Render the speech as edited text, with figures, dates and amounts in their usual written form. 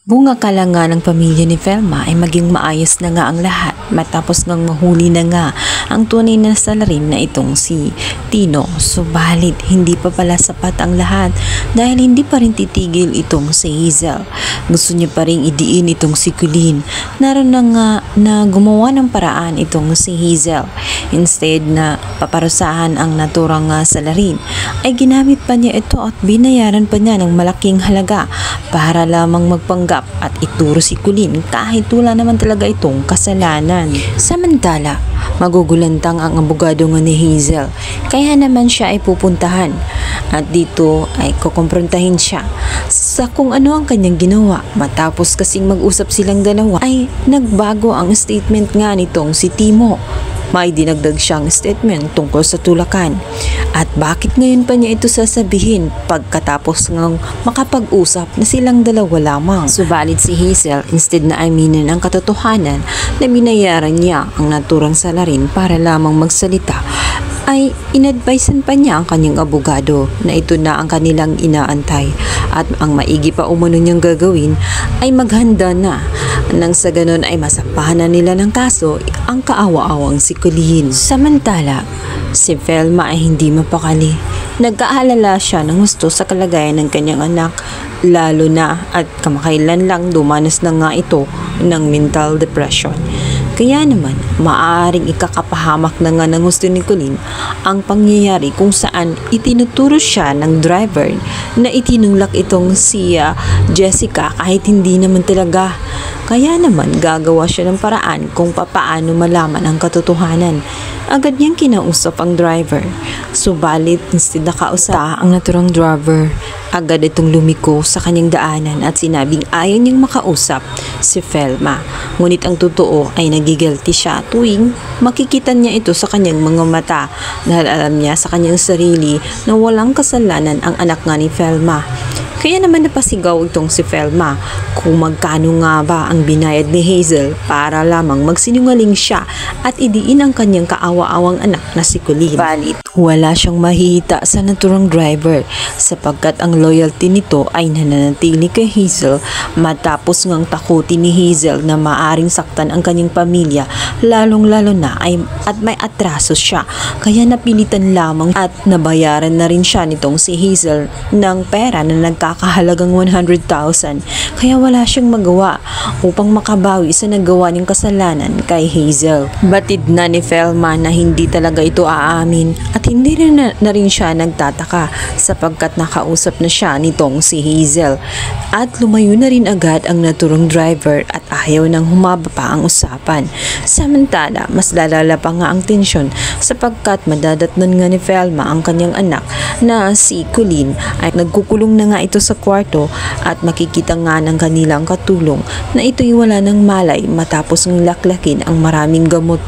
Bunga ka lang nga ng pamilya ni Velma ay maging maayos na nga ang lahat matapos ngang mahuli na nga ang tunay na salarin na itong si Tino. Subalit hindi pa pala sapat ang lahat dahil hindi pa rin titigil itong si Hazel. Gusto niya pa rin idiin itong si Colleen. Naroon na nga na gumawa ng paraan itong si Hazel. Instead na paparusahan ang naturang salarin ay ginamit pa niya ito at binayaran pa niya ng malaking halaga para lamang magpanggap at ituro si Colleen kahit wala naman talaga itong kasalanan. Samantala, magugulantang ang abogado nga ni Hazel kaya naman siya ay pupuntahan at dito ay kukumprontahin siya sa kung ano ang kanyang ginawa. Matapos kasing mag-usap silang dalawa ay nagbago ang statement nga nitong si Timo. May dinagdag siyang statement tungkol sa tulakan. At bakit ngayon pa niya ito sasabihin pagkatapos ngang makapag-usap na silang dalawa lamang? Subalit si Hazel, instead na aminin ang katotohanan na binayaran niya ang naturang salarin para lamang magsalita, ay inadvisean pa niya ang kanyang abogado na ito na ang kanilang inaantay at ang maigi pa umano niyang gagawin ay maghanda na nang sa ganon ay masampahan na nila ng kaso ang kaawa-awang si Colleen. Samantala, si Velma ay hindi mapakali. Nag-aalala siya ng gusto sa kalagayan ng kanyang anak, lalo na at kamakailan lang dumanas na nga ito ng mental depression. Kaya naman, maaaring ikakapahamak na nga ng gusto ni Colleen ang pangyayari kung saan itinuturo siya ng driver na itinulak itong si Jessica kahit hindi naman talaga. Kaya naman gagawa siya ng paraan kung papaano malaman ang katotohanan. Agad niyang kinausap ang driver. Subalit instead na kausap ang naturang driver, agad itong lumiko sa kanyang daanan at sinabing ayaw niyang makausap si Velma. Ngunit ang totoo ay nagigilty siya tuwing makikita niya ito sa kanyang mga mata dahil alam niya sa kanyang sarili na walang kasalanan ang anak nga ni Velma. Kaya naman napasigaw itong si Velma kung magkano nga ba ang binayad ni Hazel para lamang magsinungaling siya at idiin ang kanyang kaawa-awang anak na si Colleen. Balit, wala siyang mahihita sa naturang driver sapagkat ang loyalty nito ay nananatili kay Hazel matapos ngang takutin ni Hazel na maaring saktan ang kanyang pamilya lalong-lalo na ay at may atraso siya. Kaya napilitan lamang at nabayaran na rin siya nitong si Hazel ng pera na nagkakahalagang 100,000. Kaya wala siyang magawa upang makabawi sa nagawa niyang kasalanan kay Hazel. Batid na ni Velma na hindi talaga ito aamin at hindi na rin siya nagtataka sapagkat nakausap na siya nitong si Hazel. At lumayo na rin agad ang naturang driver at ayaw nang humaba pa ang usapan. Samantala, mas lalala pa nga ang tensyon sapagkat madadatnan nga ni Velma ang kanyang anak na si Colleen ay nagkukulong na nga ito sa kwarto at makikita nga ng kanilang katulong na ito'y wala ng malay matapos ng laklakin ang maraming gamot